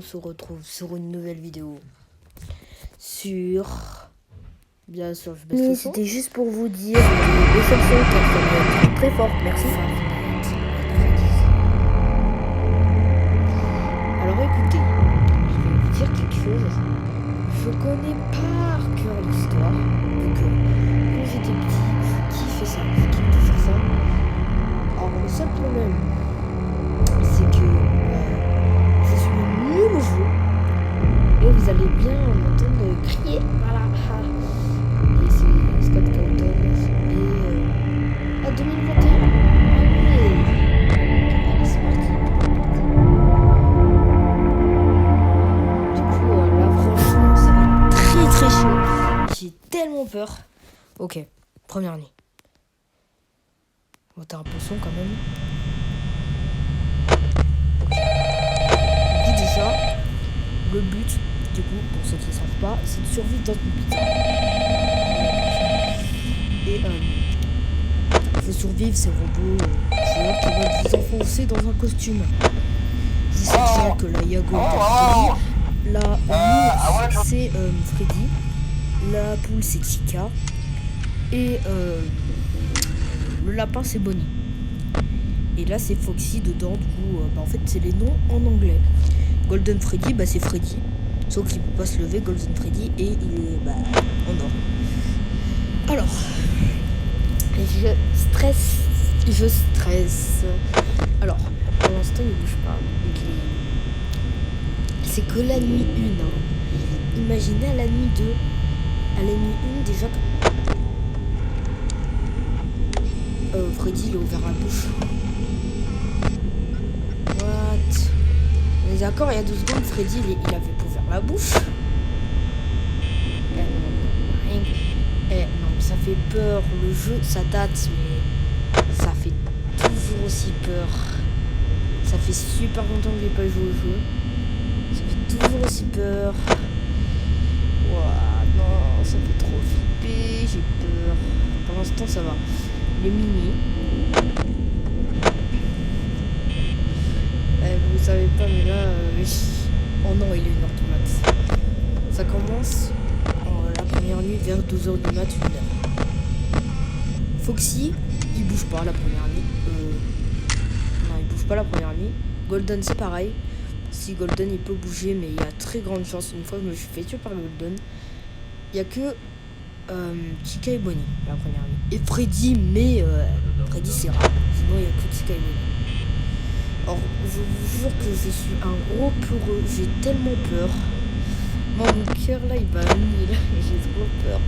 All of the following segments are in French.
se retrouve sur une nouvelle vidéo sur... Bien sûr, je baisse le son. C'était juste pour vous dire que baissez le son car ça va être très fort. Merci. Alors écoutez, je vais vous dire quelque chose. Je connais par cœur l'histoire. Donc quand j'étais petit, je kiffais ça. Je kiffe toujours ça. Alors le seul problème, c'est que je suis nul au jeu. Et vous allez bien m'entendre crier. Voilà. Et c'est Scott Cawthon. Et à 2021. Allez, c'est parti. Du coup, là, franchement, ça va être très très chaud. J'ai tellement peur. Ok, première nuit. On va mettre un peu de son quand même. Ok. Déjà, le but, du coup, pour ceux qui ne savent pas, c'est de survivre dans une pizza. Et faut survivre ces robots tueurs qui vont vous enfoncer dans un costume. C'est ça que là, il y a Golden. La mouche, c'est Freddy. La poule, c'est Chica. Et le lapin, c'est Bonnie. Et là, c'est Foxy dedans. Du coup, en fait, c'est les noms en anglais. Golden Freddy, c'est Freddy. Sauf qu'il peut pas se lever, Golden Freddy, et il est en or. Alors, je stresse. Alors, pour l'instant, il bouge pas. C'est que la nuit 1. Hein. Imaginez à la nuit 2. À la nuit 1, déjà, Freddy, il a ouvert la bouche. What? On est d'accord, il y a 2 secondes, Freddy, il avait pas ouvert la bouche. Non, ça fait peur. Le jeu, ça date, mais ça fait toujours aussi peur. Ça fait super longtemps que j'ai pas joué au jeu. Ça fait toujours aussi peur. Ouah, non, ça fait trop flipper. J'ai peur. Pour l'instant, ça va. Les mini. Vous savez pas, mais là, oh non, il est 1h du mat. Ça commence la première nuit vers 12h du mat, 1h. Foxy, il bouge pas la première nuit. Non, il bouge pas la première nuit. Golden, c'est pareil. Si Golden, il peut bouger, mais il y a très grande chance. Une fois, je me suis fait tuer par Golden. Il y a que Chica et Bonnie la première nuit. Et Freddy, mais Freddy, c'est rare. Sinon, il y a que Chica et Bonnie. Or, je vous jure que je suis un gros peureux. J'ai tellement peur. Mon cœur là, il va à 1000. J'ai trop peur.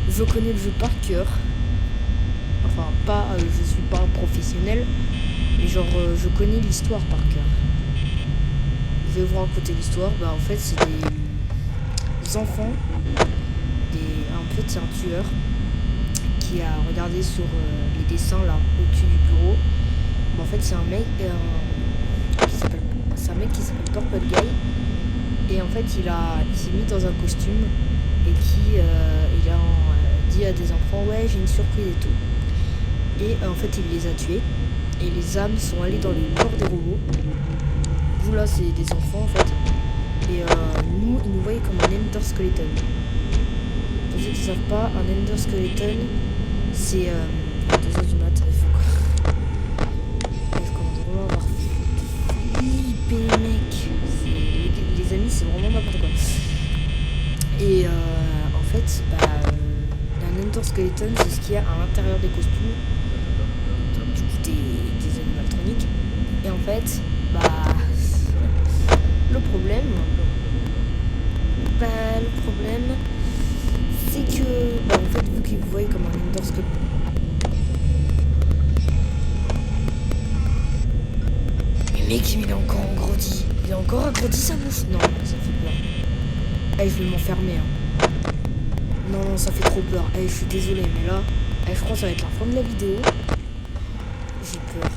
Je connais le jeu par cœur. Enfin, pas, je suis pas un professionnel. Mais genre, je connais l'histoire par cœur. Je vais vous raconter l'histoire. En fait, c'est des enfants. En fait, c'est un tueur qui a regardé sur les dessins là, au-dessus du bureau. En fait, c'est un mec qui s'appelle Purple Guy. Et en fait, il s'est mis dans un costume et il a dit à des enfants, ouais, j'ai une surprise et tout. Et en fait, il les a tués. Et les âmes sont allées dans les corps des robots. Vous là, c'est des enfants en fait. Et nous, ils nous voyaient comme un Ender Skeleton. Pour ceux qui ne savent pas, un Ender Skeleton, c'est 2h du mat. Je commence vraiment à avoir flippé les mecs. Les amis, c'est vraiment n'importe quoi. Et en fait, un Ender Skeleton, c'est ce qu'il y a à l'intérieur des costumes. Du coup, des animatroniques. Et en fait, le problème, c'est que, en fait, vu qu'ils vous voient comme un Ender Skeleton. Mais mec, il est encore agrandi. Il a encore agrandi sa bouche. Non, ça fait peur. Je vais m'enfermer. Hein. Non, ça fait trop peur. Je suis désolé, mais là, je crois que ça va être la fin de la vidéo. J'ai peur.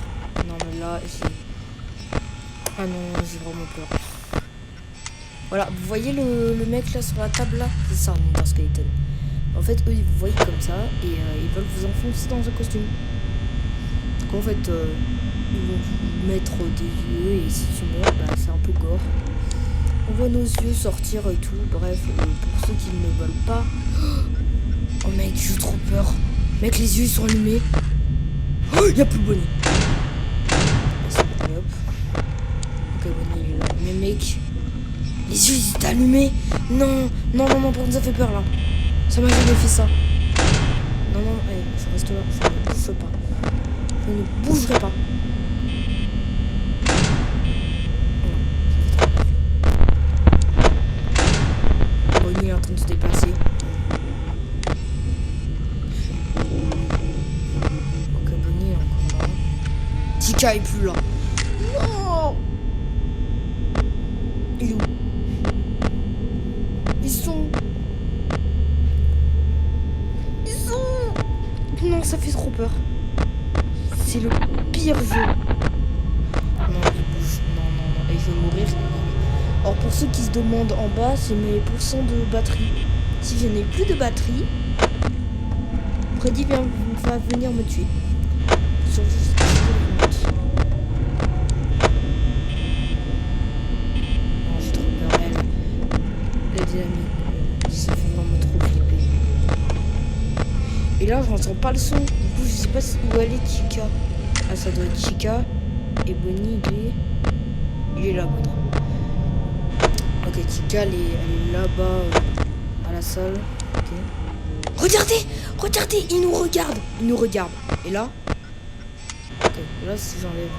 Non, mais là, ah non, j'ai vraiment peur. Voilà, vous voyez le mec là sur la table là? C'est ça, un Ender Skeleton. En fait, eux, ils vous voient comme ça et ils veulent vous enfoncer dans un costume. Donc en fait, ils vont vous mettre des yeux et si tu meurs, c'est un peu gore. On voit nos yeux sortir et tout. Bref, pour ceux qui ne veulent pas. Oh mec, j'ai trop peur. Mec, les yeux ils sont allumés. Oh, y'a plus Bonnie. Allez hop. Ok, Bonnie il est là. Mais mec, les yeux ils étaient allumés. Non, non, non, non, par contre ça fait peur là. Ça m'a jamais fait ça. Non, non, allez, je reste là. Je ne bouge pas. Je ne bougerai pas. Bonnie est en train de se déplacer. Ok, Bonnie est encore là. Chica est plus là. Non! Il est où? Ils sont... Non, ça fait trop peur. C'est le pire jeu. Non, il bouge. Non, non, non. Et je vais mourir. Alors, pour ceux qui se demandent en bas, c'est mes pourcents de batterie. Si je n'ai plus de batterie, Freddy va venir me tuer. Sur juste non, j'ai trop peur. La dynamique, ça fait vraiment trop flipper. Et là, je n'entends pas le son. Du coup, je sais pas où elle est, Chica. Ah, ça doit être Chica. Et Bonnie, il est là, Bonnie. Ok, Chica, elle est là-bas, à la salle. Ok. Regardez! Regardez! Il nous regarde! Il nous regarde. Et là? Ok, là, si j'enlève...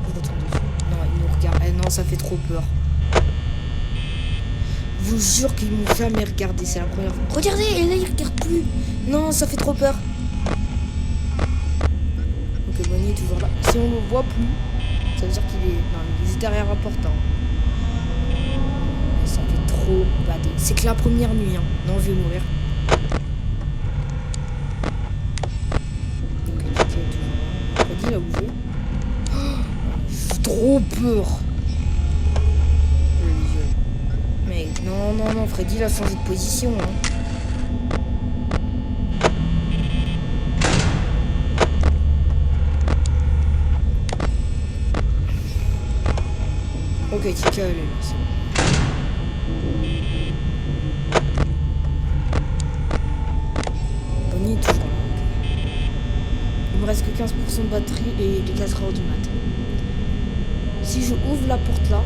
Je retourne dessus. Non, il nous regarde. Eh non, ça fait trop peur. Je vous jure qu'ils m'ont jamais regardé, c'est la première fois. Regardez, et là, il regarde plus. Non, ça fait trop peur. Ok, Bonnie est toujours là. Si on le voit plus, ça veut dire qu'il est... Non, il est derrière un porte. Ça fait trop bader. C'est que la première nuit, hein. Non, je vais mourir. Ok, Chica est toujours là. Freddy, il a bougé. J'ai trop peur. Mais non, non, non, Freddy il a changé de position. Hein. Ok, Chica, elle est là, c'est bon. Bonnie est toujours là. Okay. Il me reste que 15% de batterie et il est 4 heures du matin. Si je ouvre la porte là,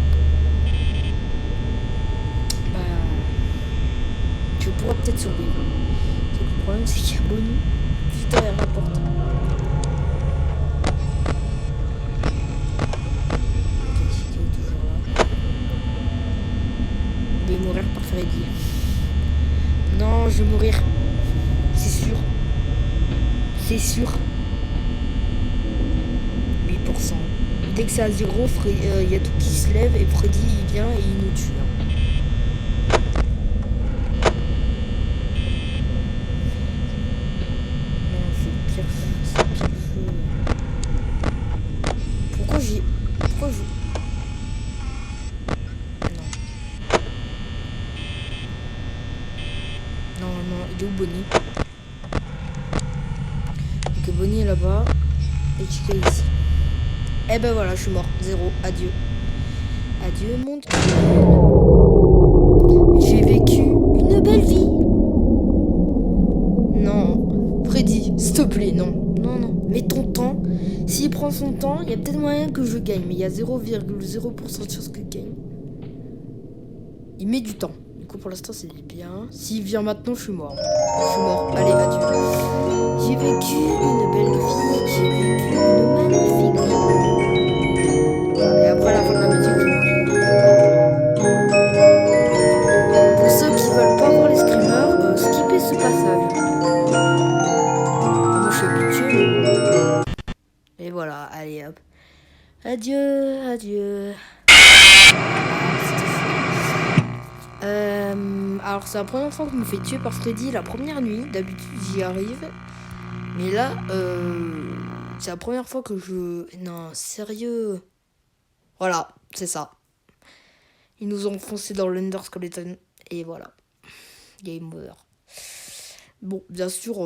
je pourrais peut-être survivre. Le problème, c'est qu'il y a Bonnie juste derrière la porte. Ok, Chica est toujours là. Je vais mourir par Freddy. Non, je vais mourir. C'est sûr. C'est sûr. 8%. Dès que c'est à 0, il y a tout qui se lève et Freddy il vient et il nous tue. Pourquoi je... Non. Non, il est où Bonnie? Ok, Bonnie est là-bas. Et Chica est ici. Eh ben voilà, je suis mort. 0. Adieu. Adieu, mon Dieu. J'ai vécu une belle vie. Non. Freddy, s'il te plaît, non. Non, non. Mais ton temps, s'il prend son temps, il y a peut-être moyen que je gagne. Mais il y a 0,0% de chance que je gagne. Il met du temps. Du coup, pour l'instant, c'est bien. S'il vient maintenant, je suis mort. Je suis mort. Allez, adieu. J'ai vécu une belle vie. J'ai vécu une magnifique vie. Et après, à la fin de la musique, je meurs. Pour ceux qui veulent pas voir les screamers, skippez ce passage. Moi, je suis habitué. Et voilà, allez hop. Adieu, adieu. Alors c'est la première fois que je me fais tuer par Freddy la première nuit. D'habitude j'y arrive. Mais là, c'est la première fois que je... Non, sérieux. Voilà, c'est ça. Ils nous ont foncé dans l'Ender Skeleton. Et voilà. Game over. Bon, bien sûr...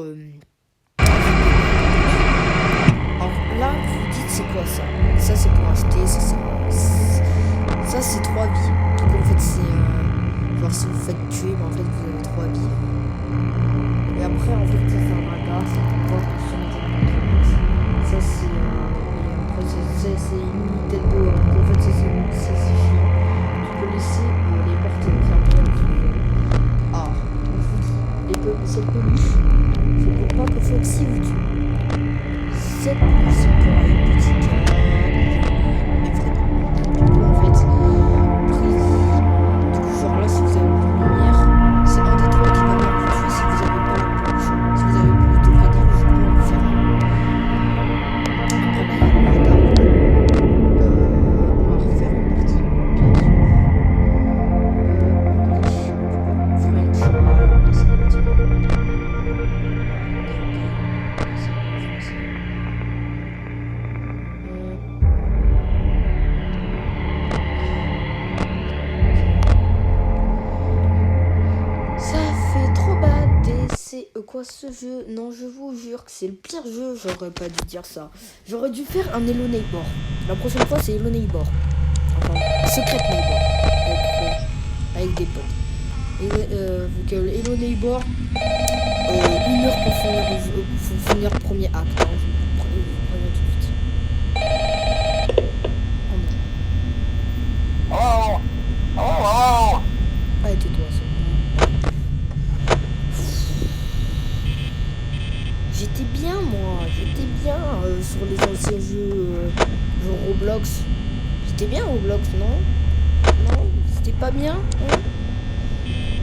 Alors là, vous vous dites c'est quoi ça? Ça c'est pour acheter, ça Ça, c'est 3 vies. Donc en fait, c'est... genre si vous faites tuer, mais en fait, vous avez 3 vies. Et après, en fait, ça, c'est un radar. C'est pour voir que sur ça, c'est... et après, c'est une unité de... en fait, ça, c'est chiant. Tu peux laisser les portes fermées. Ah, cette peluche, c'est pour pas que Foxy vous tue. Cette peluche, c'est pour un petit gars. Et vraiment, du coup, en fait, prise. Du coup, genre là, si vous avez plus de lumière, c'est un des trois qui va venir vous tuer si vous avez pas la peluche. Si vous avez plus de crédit, vous pouvez vous faire un. Après, là, il y a le radar. On va refaire une partie, bien sûr. French, ça fait trop bad. C'est quoi ce jeu? Non, je vous jure que c'est le pire jeu. J'aurais pas dû dire ça. J'aurais dû faire un Hello Neighbor. La prochaine fois, c'est Hello Neighbor. Enfin, Secret Neighbor. Avec des potes. Et vu que le Hello Neighbor, 1 heure pour finir le premier acte. Hein. Je préviens tout de suite. Allez, tais-toi, c'est bon. J'étais bien, moi. J'étais bien sur les anciens jeux genre Roblox. J'étais bien Roblox, non? Non, c'était pas bien, hein?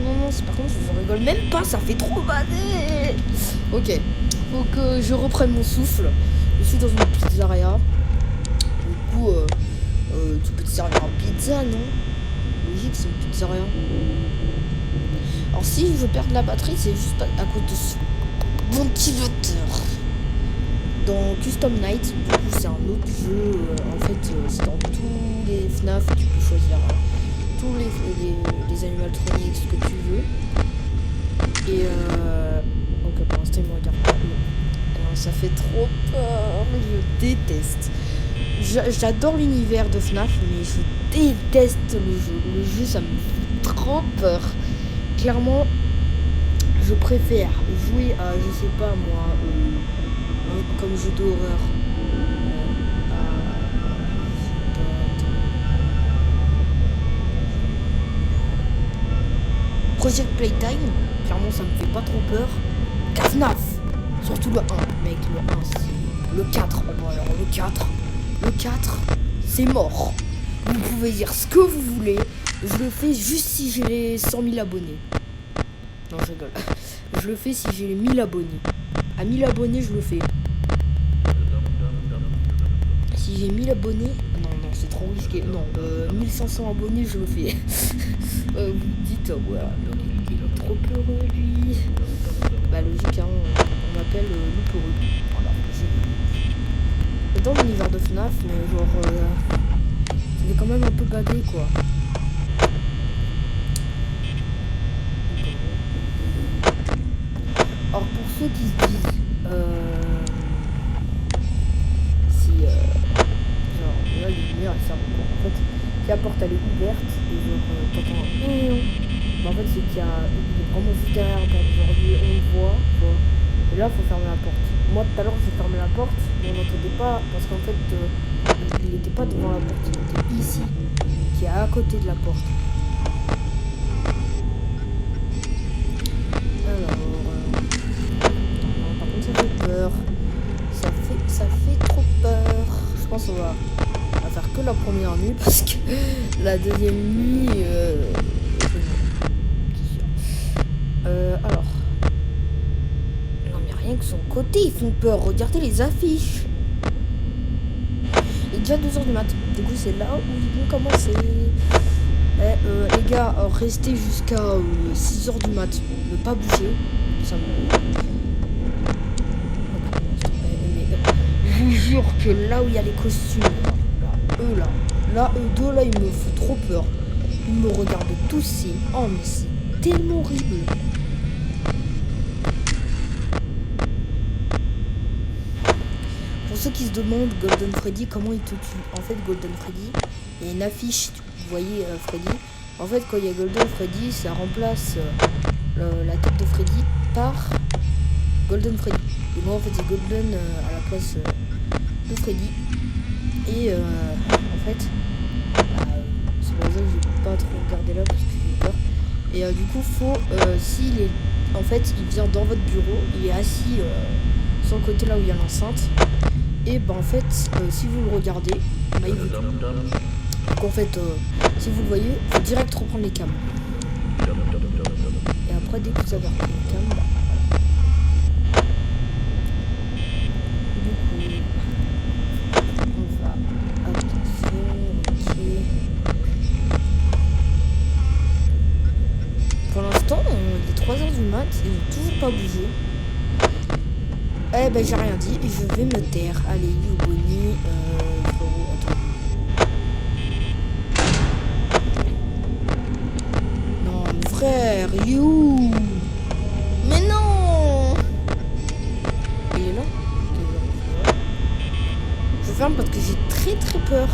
Non, c'est par contre, je rigole même pas, ça fait trop bader. Ok, faut que je reprenne mon souffle. Je suis dans une pizzeria. Du coup, tu peux te servir en pizza, non? Logique, c'est une pizzeria. Alors, si je perds la batterie, c'est juste à cause de ce ventilateur. Dans Custom Night, du coup, c'est un autre jeu. En fait, c'est dans tous les FNAF, tu peux choisir. Tous les animatroniques, ce que tu veux. Et donc pour l'instant il me regarde pas. Alors, ça fait trop peur, je déteste. J'adore l'univers de FNAF, mais je déteste le jeu. Le jeu, ça me fait trop peur. Clairement, je préfère jouer à, je sais pas moi, comme jeu d'horreur. Project Playtime, clairement ça me fait pas trop peur. FNAF, surtout le 1, mec, le 1 c'est... Le 4, oh bon alors le 4, c'est mort. Vous pouvez dire ce que vous voulez, je le fais juste si j'ai les 100 000 abonnés. Non, je rigole. Je le fais si j'ai les 1000 abonnés. À 1000 abonnés, je le fais. Si j'ai 1000 abonnés... Non, c'est trop risqué. Non, 1500 abonnés, je le fais. Vous me dites, ouais, il est trop peureux, lui. Bah, logique, hein, on m'appelle le peureux. Voilà, c'est dans l'univers de FNAF, mais genre... ça fait quand même un peu badé, quoi. Alors, pour ceux qui se disent... genre, là, les lumières, elles servent quoi? En fait, si la porte, elle est ouverte, et genre, t'entends un... Bah, en fait, c'est qu'il y a vraiment juste derrière la porte. Genre, on le voit, tu vois. Et là, il faut fermer la porte. Moi, tout à l'heure, j'ai fermé la porte, mais on n'entendait pas, parce qu'en fait, il n'était pas devant la porte, il était ici, qui est à côté de la porte. Alors, par contre, ça fait peur. Ça fait trop peur. Je pense qu'on va faire que la première nuit, parce que la deuxième nuit... alors... Non mais rien que son côté, ils font peur. Regardez les affiches. Il est déjà 2h du mat. Du coup, c'est là où ils vont commencer. Les gars, restez jusqu'à 6h du mat. Ne pas bouger. Ça me... Je vous jure que là où il y a les costumes, là, eux deux, là, ils me font trop peur. Ils me regardent tousser. Oh, mais c'est tellement horrible. Pour ceux qui se demandent Golden Freddy, comment il te tue? En fait, Golden Freddy, il y a une affiche vous voyez Freddy. En fait, quand il y a Golden Freddy, ça remplace la tête de Freddy par Golden Freddy. Et moi, en fait, c'est Golden à la place de Freddy. Et en fait, c'est pour ça que je vais pas trop regarder là parce que j'ai peur. Et du coup, faut s'il est, en fait, il vient dans votre bureau, il est assis sur le côté là où il y a l'enceinte. Et ben en fait, si vous le regardez, bah, il vous tue. Donc en fait, si vous le voyez, il faut direct reprendre les cams. Et après, dès que vous avez repris les cams, bah, voilà. Du coup, on va... Attention, ok. Pour l'instant, il est 3h du mat, ils n'ont toujours pas bougé. Eh ben j'ai rien dit, je vais me taire. Allez, You Bonnie, non, mon frère, You. Mais non. Il est là. Je ferme parce que j'ai très peur.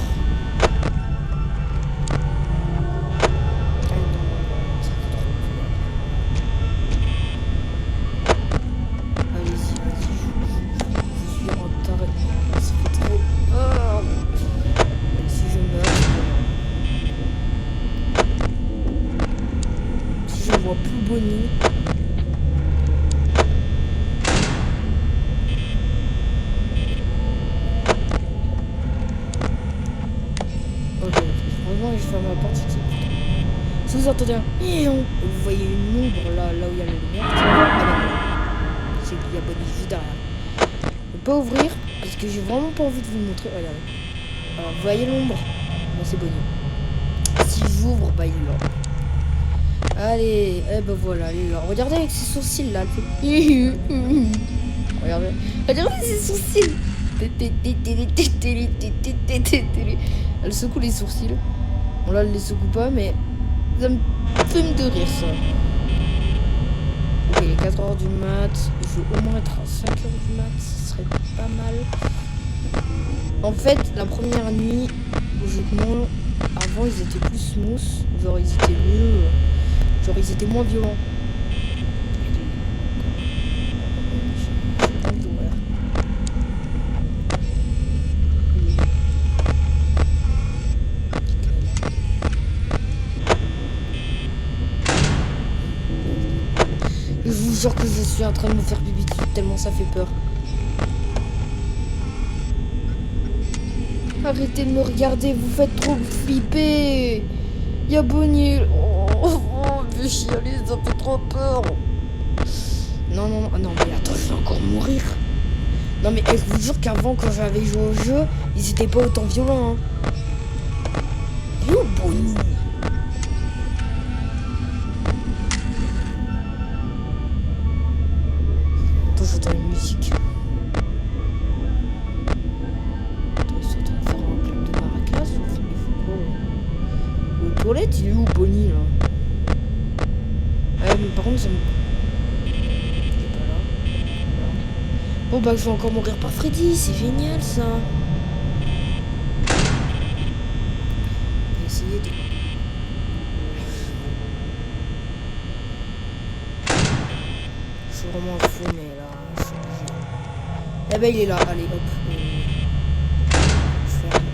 Plus Bonnie. Ok, franchement je ferme la porte ici. Si vous entendez un vous voyez une ombre là où il y a la lumière. C'est qu'il y a Bonnie juste derrière. Je ne peux pas ouvrir parce que j'ai vraiment pas envie de vous le montrer. Regardez. Alors vous voyez l'ombre? Bon, c'est Bonnie. Si j'ouvre, bah il est là. Allez, eh ben voilà, elle est là. Regardez avec ses sourcils là, elle fait... Regardez, regardez ses sourcils. Elle secoue les sourcils. Bon là, elle les secoue pas, mais ça me fume de rire ça. Ok, il est 4h du mat. Je veux au moins être à 5h du mat, ce serait pas mal. En fait, la première nuit, logiquement, avant ils étaient plus smooth, genre ils étaient mieux. Genre ils étaient moins violents. Je vous jure que je suis en train de me faire pipi dessus tellement ça fait peur. Arrêtez de me regarder, vous faites trop flipper. Y'a Bonnie. Je vais chialer, ça fait trop peur. Non, mais attends, je vais encore mourir. Non, mais je vous jure qu'avant, quand j'avais joué au jeu, ils étaient pas autant violents. Hein. Yo, Bonnie. Attends, j'entends une musique. Attends, ils sont en train de faire un club de maracas ou il faut quoi? Le toilette, il est où, Bonnie, là? Mais par contre, ça me... Il est pas là. Bon, bah, je vais encore mourir par Freddy. C'est génial, ça. On va essayer de... Je suis vraiment fou, mais là... Je suis obligé. Eh ben, il est là. Allez, hop. Ferme.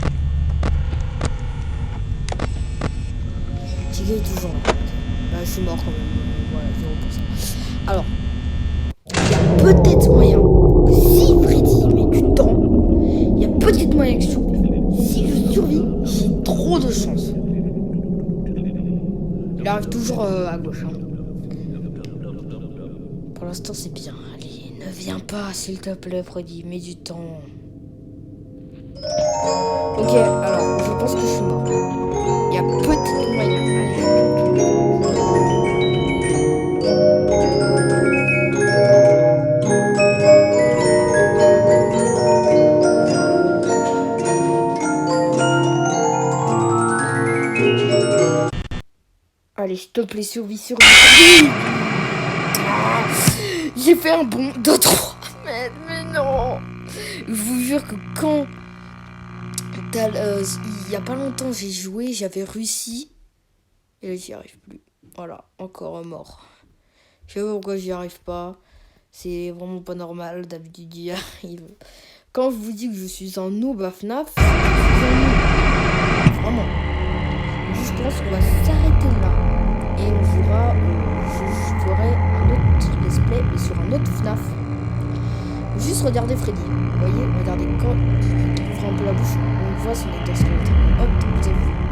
Tigre est toujours là. Bah, je suis mort quand même. Voilà, 0%. Alors, il y a peut-être moyen que si Freddy met du temps, il y a peut-être moyen que je survive. Si je survis, j'ai trop de chance. Il arrive toujours à gauche. Hein. Pour l'instant, c'est bien. Allez, ne viens pas, s'il te plaît, Freddy. Mets du temps. Ok, alors, je pense que je suis mort. Il y a peut-être moyen. Allez, s'il te plaît, survie. J'ai fait un bond de 3 mètres, mais non. Je vous jure que Il y a pas longtemps, j'ai joué, j'avais réussi. Et là, j'y arrive plus. Voilà, encore mort. Je sais pas pourquoi j'y arrive pas. C'est vraiment pas normal. D'habitude, j'y arrive. Quand je vous dis que je suis un noob à FNAF, je suis un noob. Vraiment. Du coup, je pense qu'on va s'arrêter là. Et on jouera. Je ferai un autre let's play, mais sur un autre FNAF. Juste regardez Freddy. Vous voyez, regardez quand il ouvre un peu la bouche. On voit son état squelette. Hop, vous avez vu.